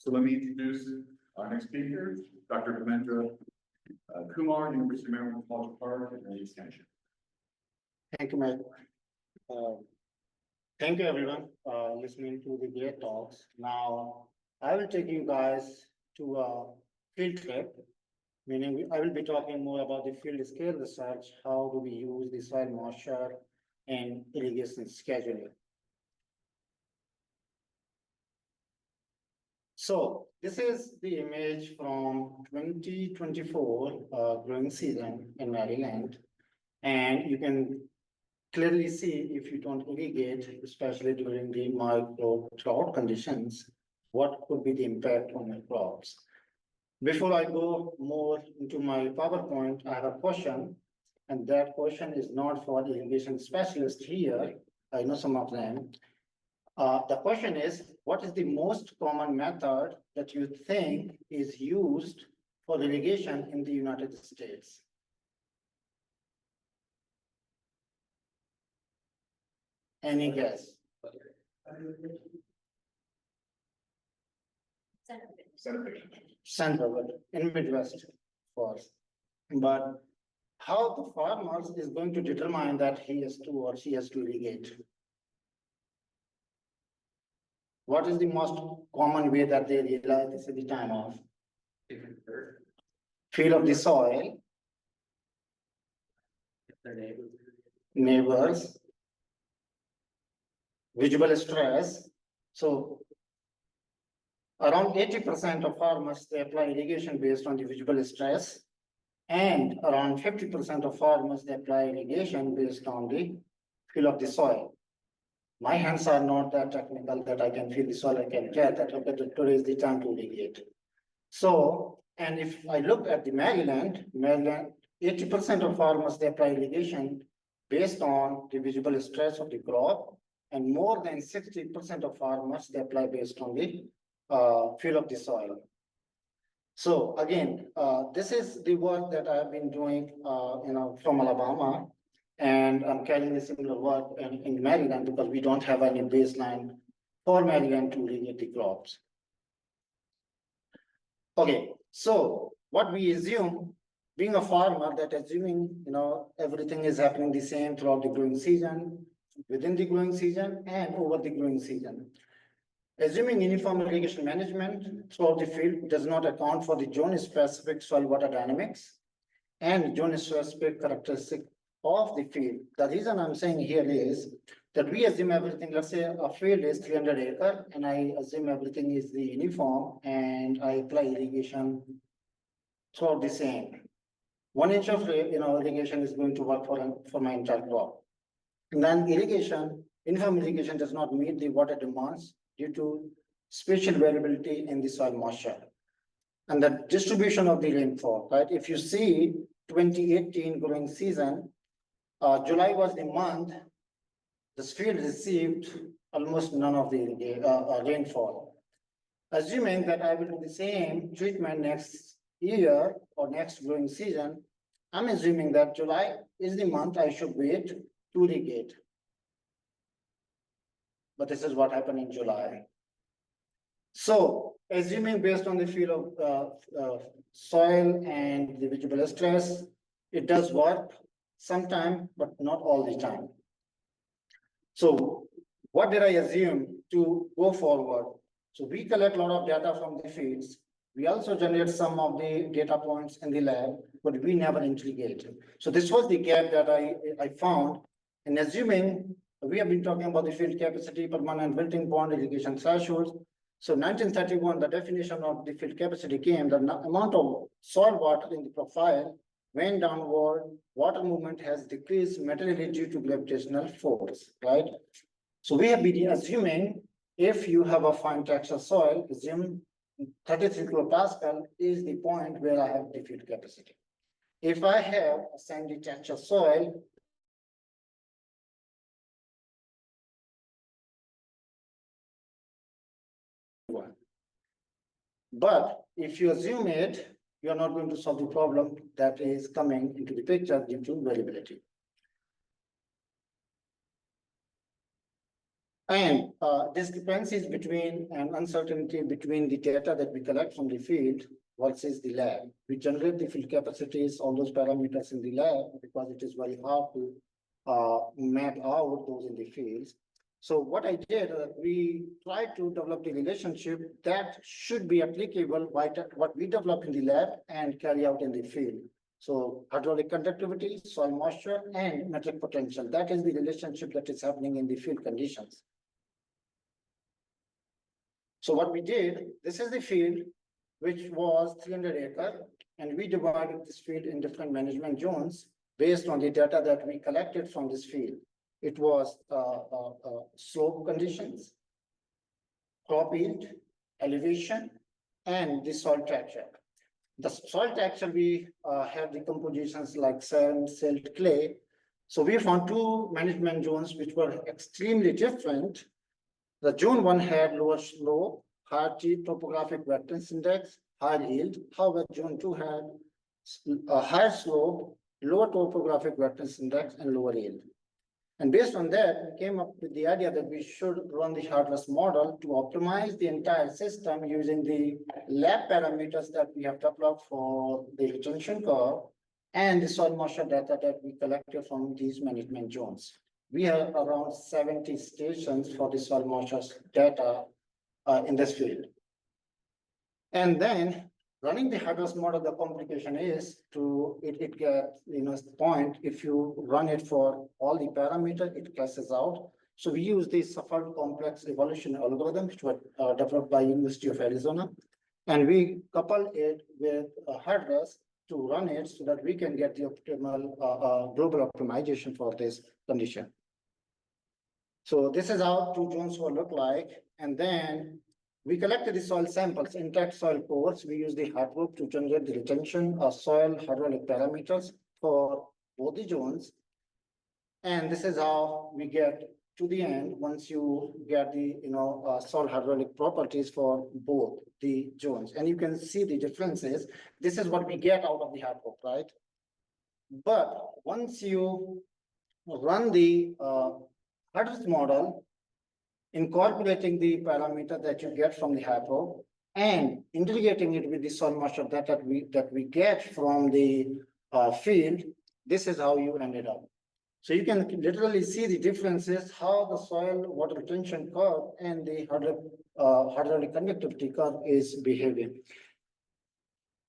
So let me introduce our next speaker, Dr. Hemendra Kumar, University of Maryland, College Park, and Extension. Thank you, Mike. Thank you, everyone, listening to the great talks. Now, I will take you guys to a field trip, meaning I will be talking more about the field scale research, how do we use the soil moisture and irrigation scheduling. So this is the image from 2024 growing season in Maryland, and you can clearly see if you don't irrigate, especially during the mild drought conditions, what could be the impact on your crops. Before I go more into my PowerPoint, I have a question, and that question is not for the irrigation specialist here. I know some of them. The question is, what is the most common method that you think is used for irrigation in the United States? Any guess? Central in Midwest, of course. But how the farmers is going to determine that he has to or she has to irrigate? What is the most common way that they realize this is the time of? Feel of the soil, neighbors, visual stress. So around 80% of farmers, they apply irrigation based on the visual stress, and around 50% of farmers, they apply irrigation based on the feel of the soil. My hands are not that technical that I can feel the soil, I can tell that, okay, today is the time to irrigate. So, and if I look at the Maryland, 80% of farmers, they apply irrigation based on the visual stress of the crop, and more than 60% of farmers, they apply based on the feel of the soil. So again, this is the work that I have been doing, from Alabama, and I'm carrying the similar work in Maryland because we don't have any baseline for Maryland to irrigate the crops. Okay, so what we assume, being a farmer, that assuming everything is happening the same throughout the growing season, within the growing season, and over the growing season. Assuming uniform irrigation management throughout the field does not account for the zone-specific soil water dynamics and zone-specific characteristics of the field. The reason I'm saying here is that we assume everything, let's say a field is 300 acres, and I assume everything is the uniform, and I apply irrigation throughout the same. 1 inch of irrigation is going to work for my entire crop. And then uniform irrigation does not meet the water demands due to spatial variability in the soil moisture and the distribution of the rainfall, right? If you see 2018 growing season, July was the month this field received almost none of the rainfall. Assuming that I will do the same treatment next year or next growing season, I'm assuming that July is the month I should wait to irrigate. But this is what happened in July. So, assuming based on the feel of soil and the visual stress, it does work sometime, but not all the time. So, what did I assume to go forward? So, we collect a lot of data from the fields. We also generate some of the data points in the lab, but we never integrated. So, this was the gap that I found. And assuming we have been talking about the field capacity, permanent wilting pond, irrigation thresholds. So 1931, the definition of the field capacity came, the amount of soil water in the profile went downward, water movement has decreased materially due to gravitational force, right? So we have been assuming if you have a fine texture soil, assume 33 kilopascal is the point where I have the field capacity. If I have a sandy texture soil, but if you assume it, you are not going to solve the problem that is coming into the picture due to variability. And discrepancies between and uncertainty between the data that we collect from the field versus the lab. We generate the field capacities, all those parameters in the lab because it is very hard to map out those in the fields. So what I did, we tried to develop the relationship that should be applicable by what we develop in the lab and carry out in the field. So hydraulic conductivity, soil moisture, and metric potential. That is the relationship that is happening in the field conditions. So what we did, this is the field, which was 300 acre, and we divided this field in different management zones based on the data that we collected from this field. It was slope conditions, crop yield, elevation, and the soil texture. The soil texture, we have the compositions like sand, silt, clay. So we found two management zones which were extremely different. The zone one had lower slope, higher topographic vectors index, higher yield. However, zone two had a higher slope, lower topographic vectors index, and lower yield. And based on that, we came up with the idea that we should run the harvest model to optimize the entire system using the lab parameters that we have developed for the retention curve and the soil moisture data that we collected from these management zones. We have around 70 stations for the soil moisture data in this field. And then running the harvest model, the complication is to it gets, point, if you run it for all the parameters, it clashes out. So we use the suffered complex evolution algorithm, which was developed by University of Arizona. And we couple it with harvest to run it so that we can get the optimal global optimization for this condition. So this is how two zones will look like. And then we collected the soil samples, intact soil cores. We use the hardwood to generate the retention of soil hydraulic parameters for both the zones. And this is how we get to the end once you get the soil hydraulic properties for both the zones. And you can see the differences. This is what we get out of the hardwood, right? But once you run the harvest model, incorporating the parameter that you get from the hypo and integrating it with the soil moisture data that we get from the field, this is how you ended up. So you can literally see the differences, how the soil water retention curve and the hydraulic conductivity curve is behaving.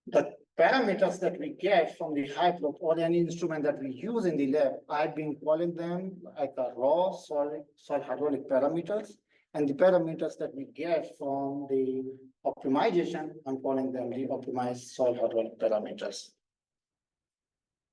The parameters that we get from the hypo or any instrument that we use in the lab, I've been calling them like a raw soil hydraulic parameters. And the parameters that we get from the optimization, I'm calling them the optimized soil hydraulic parameters.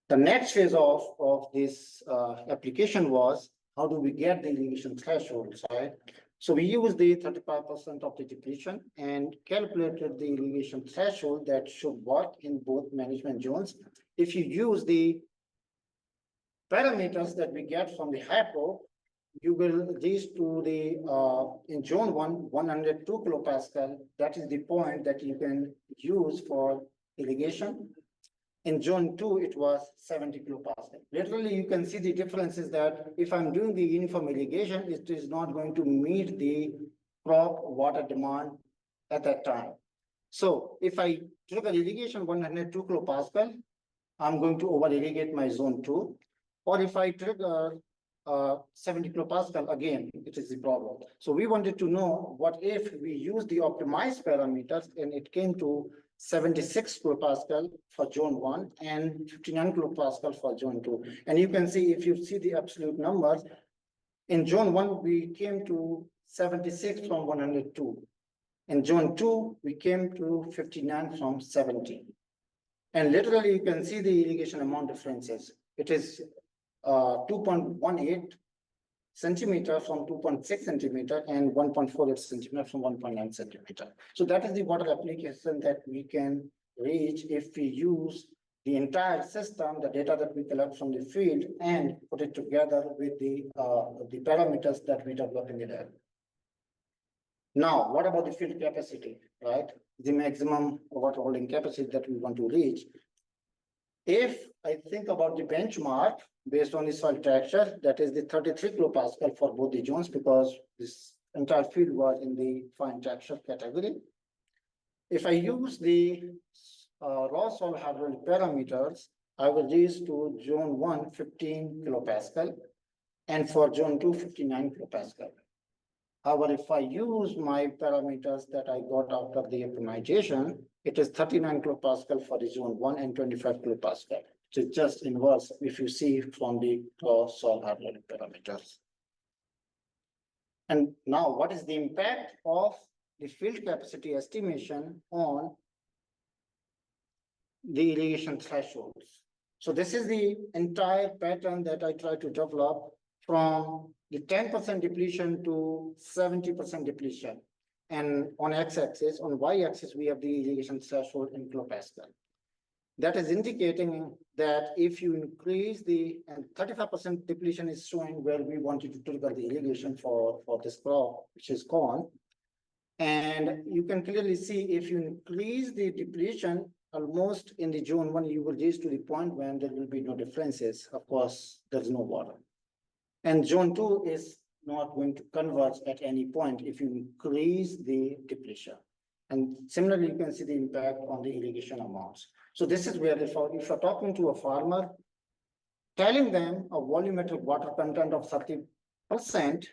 The next phase of this application was, how do we get the irrigation threshold, right? So we used the 35% of the depletion and calculated the irrigation threshold that should work in both management zones. If you use the parameters that we get from the hypo, you will reach to the, in zone 102 kilopascal. That is the point that you can use for irrigation. In zone 2, it was 70 kilopascal. Literally, you can see the differences that if I'm doing the uniform irrigation, it is not going to meet the crop water demand at that time. So if I trigger irrigation 102 kilopascal, I'm going to over irrigate my zone 2. Or if I trigger 70 kilopascal, again, it is the problem. So we wanted to know what if we use the optimized parameters and it came to 76 kilopascal for zone 1 and 59 kilopascal for zone 2. And you can see, if you see the absolute numbers, in zone 1, we came to 76 from 102. In zone 2, we came to 59 from 70. And literally, you can see the irrigation amount differences. It is 2.18 centimeter from 2.6 centimeter and 1.48 centimeter from 1.9 centimeter. So that is the water application that we can reach if we use the entire system, the data that we collect from the field, and put it together with the parameters that we develop in the lab. Now, what about the field capacity, right? The maximum water holding capacity that we want to reach. If I think about the benchmark, based on the soil texture, that is the 33 kilopascal for both the zones, because this entire field was in the fine texture category. If I use the raw soil hydraulic parameters, I will reach to zone 1 15 kilopascal, and for zone 2 59 kilopascal. However, if I use my parameters that I got after the optimization, it is 39 kilopascal for the zone 1 and 25 kilopascal. So it's just inverse if you see from the raw soil hydraulic parameters. And now, what is the impact of the field capacity estimation on the irrigation thresholds? So this is the entire pattern that I try to develop from the 10% depletion to 70% depletion. And on x-axis, on y-axis, we have the irrigation threshold in kilopascal. That is indicating that if you increase the, and 35% depletion is showing where we wanted to trigger the irrigation for this crop, which is corn. And you can clearly see if you increase the depletion almost in the zone 1, you will reach to the point when there will be no differences. Of course, there's no water. And zone 2 is not going to converge at any point if you increase the depletion. And similarly, you can see the impact on the irrigation amounts. So this is where if you're talking to a farmer, telling them a volumetric water content of 30%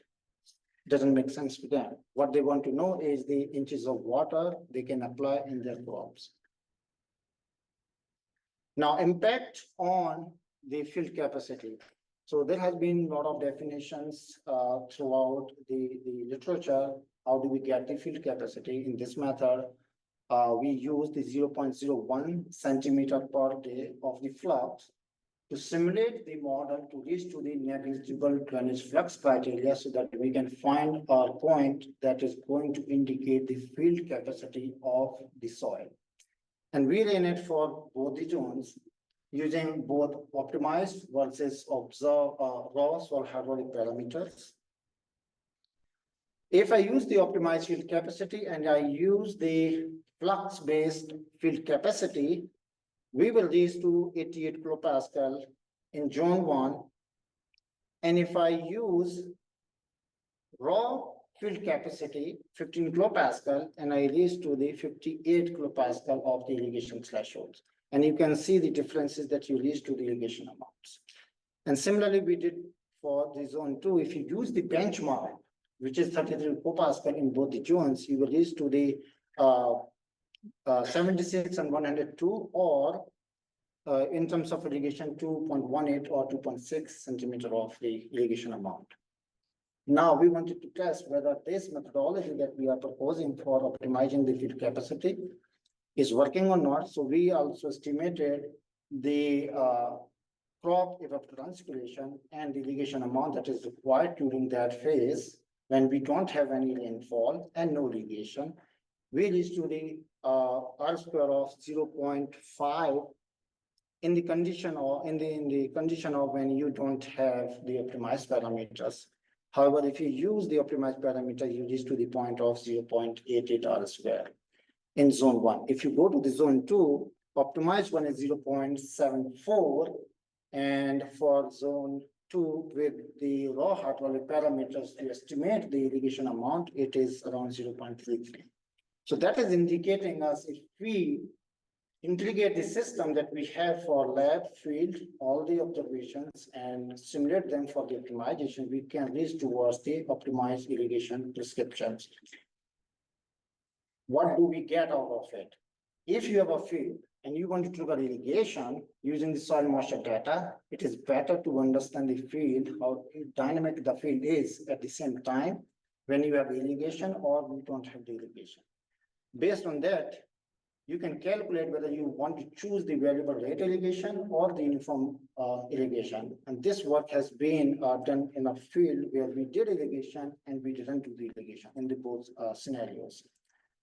doesn't make sense to them. What they want to know is the inches of water they can apply in their crops. Now, impact on the field capacity. So there has been a lot of definitions throughout the literature. How do we get the field capacity? In this method, we use the 0.01 centimeter per day of the flux to simulate the model to reach to the negligible drainage flux criteria so that we can find a point that is going to indicate the field capacity of the soil. And we ran it for both the zones using both optimized versus observed raw soil hydraulic parameters. If I use the optimized field capacity and I use the flux-based field capacity, we will reach to 88 kilopascal in zone 1. And if I use raw field capacity, 15 kilopascal, and I reach to the 58 kilopascal of the irrigation thresholds. And you can see the differences that you reach to the irrigation amounts. And similarly, we did for the zone 2, if you use the benchmark, which is 33 kilopascal in both the zones, you will reach to the 76 and 102, or in terms of irrigation, 2.18 or 2.6 centimeter of the irrigation amount. Now we wanted to test whether this methodology that we are proposing for optimizing the field capacity is working or not. So we also estimated the crop evapotranspiration and the irrigation amount that is required during that phase when we don't have any rainfall and no irrigation. We reached to the R square of 0.5 in the condition or in the condition of when you don't have the optimized parameters. However, if you use the optimized parameter, you reach to the point of 0.88 R square in zone 1. If you go to the zone 2, optimized one is 0.74, and for zone 2 with the raw hydraulic parameters to estimate the irrigation amount, it is around 0.33. So that is indicating us if we integrate the system that we have for lab, field, all the observations, and simulate them for the optimization, we can reach towards the optimized irrigation prescriptions. What do we get out of it? If you have a field and you want to trigger irrigation using the soil moisture data, it is better to understand the field, how dynamic the field is at the same time when you have irrigation or we don't have the irrigation. Based on that, you can calculate whether you want to choose the variable rate irrigation or the uniform irrigation. And this work has been done in a field where we did irrigation and we didn't do the irrigation in the both scenarios.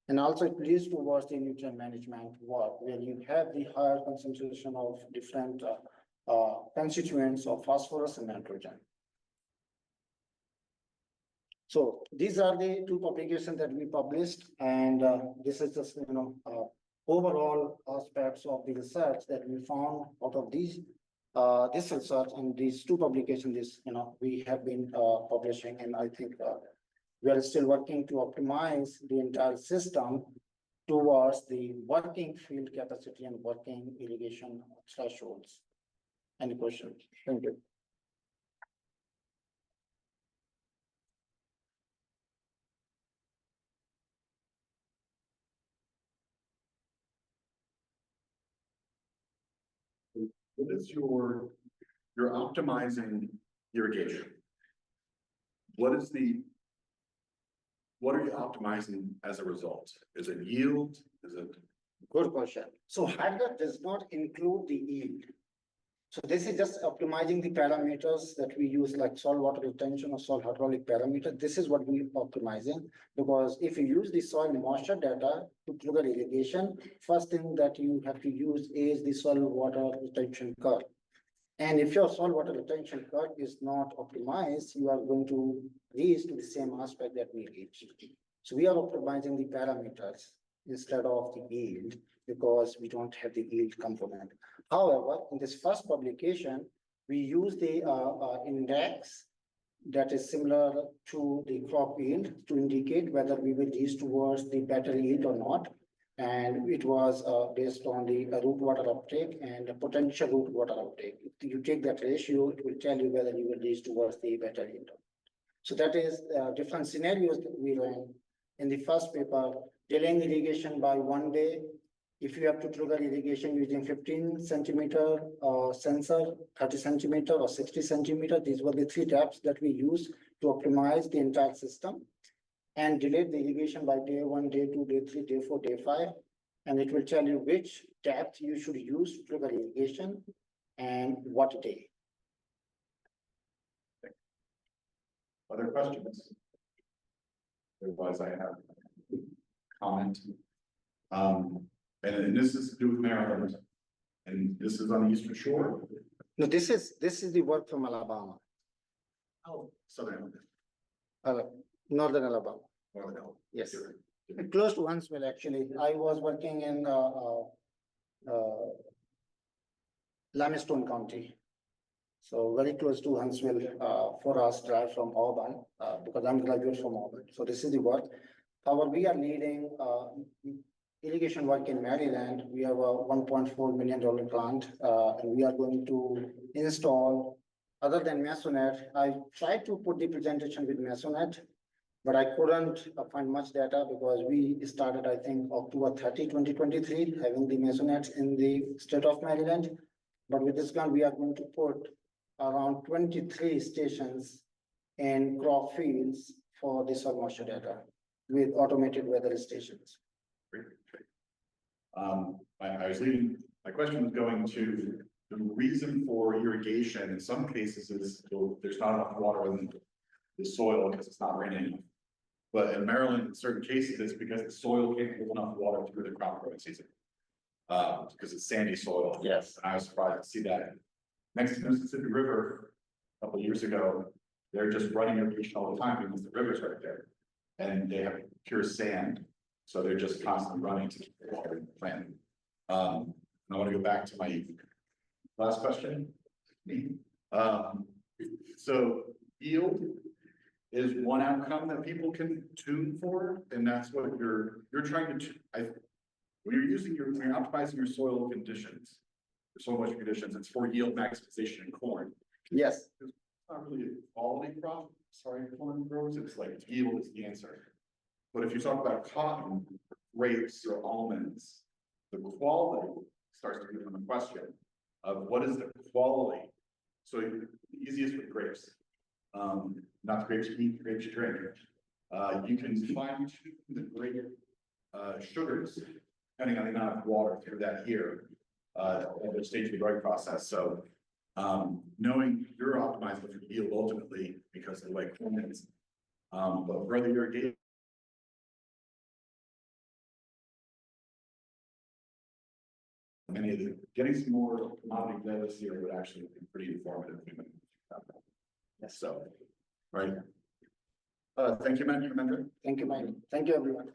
And also it leads towards the nutrient management work where you have the higher concentration of different constituents of phosphorus and nitrogen. So these are the two publications that we published, and this is just overall aspects of the research that we found out of these This research and these two publications, we have been publishing, and I think we are still working to optimize the entire system towards the working field capacity and working irrigation thresholds. Any questions? Thank you. What is you're optimizing irrigation? What are you optimizing as a result? Is it yield? Is it? Good question. So Hydra does not include the yield. So this is just optimizing the parameters that we use, like soil water retention or soil hydraulic parameter. This is what we're optimizing, because if you use the soil moisture data to trigger irrigation, first thing that you have to use is the soil water retention curve. And if your soil water retention curve is not optimized, you are going to reach to the same aspect that we reached. So we are optimizing the parameters instead of the yield, because we don't have the yield component. However, in this first publication, we use the index that is similar to the crop yield to indicate whether we will reach towards the better yield or not. And it was based on the root water uptake and the potential root water uptake. If you take that ratio, it will tell you whether you will reach towards the better yield. So that is different scenarios that we ran in the first paper, delaying irrigation by 1 day. If you have to trigger irrigation using 15 centimeter sensor, 30 centimeter or 60 centimeter, these were the 3 taps that we used to optimize the entire system, and delayed the irrigation by day 1, day 2, day 3, day 4, day 5. And it will tell you which depth you should use to trigger irrigation and what day. Other questions? Otherwise, I have a comment. And this is to do with Maryland, and this is on the Eastern Shore. No, this is the work from Alabama, Southern. Northern Alabama. Northern. Yes, close to Huntsville. Actually, I was working in Limestone County, so very close to Huntsville. 4 hours drive from Auburn, because I'm graduate from Auburn. So this is the work. However, we are leading irrigation work in Maryland. We have a $1.4 million plant, and we are going to install, other than Masonet. I tried to put the presentation with Masonet, but I couldn't find much data, because we started, I think, October 30, 2023, having the Masonets in the state of Maryland. But with this gun, we are going to put around 23 stations in crop fields for the soil moisture data with automated weather stations. Great. I was leading, my question was going to the reason for irrigation. In some cases is there's not enough water in the soil because it's not raining enough. But in Maryland, in certain cases, it's because the soil can't hold enough water through the crop growing season. Because it's sandy soil. Yes. And I was surprised to see that. Next to the Mississippi River, a couple of years ago, they're just running irrigation all the time because the river's right there. And they have pure sand. So they're just constantly running to keep the water in the plant. And I want to go back to my last question. So yield is one outcome that people can tune for, and that's what you're trying to. When you're optimizing your soil conditions, your soil moisture conditions, it's for yield maximization in corn. Yes. It's not really a quality crop. Sorry, corn growers. It's like yield is the answer. But if you talk about cotton, grapes, or almonds, the quality starts to become a question of what is the quality. So the easiest with grapes, not grapes you eat, grapes you drink. You can fine tune the grape sugars depending on the amount of water through that here at the stage of the growing process. So knowing you're optimizing for yield ultimately because of the way corn is, but further irrigation. Getting some more commodity data this year would actually be pretty informative. Yes, so, right. Thank you, Hemendra. Thank you, Mike. Thank you, everyone.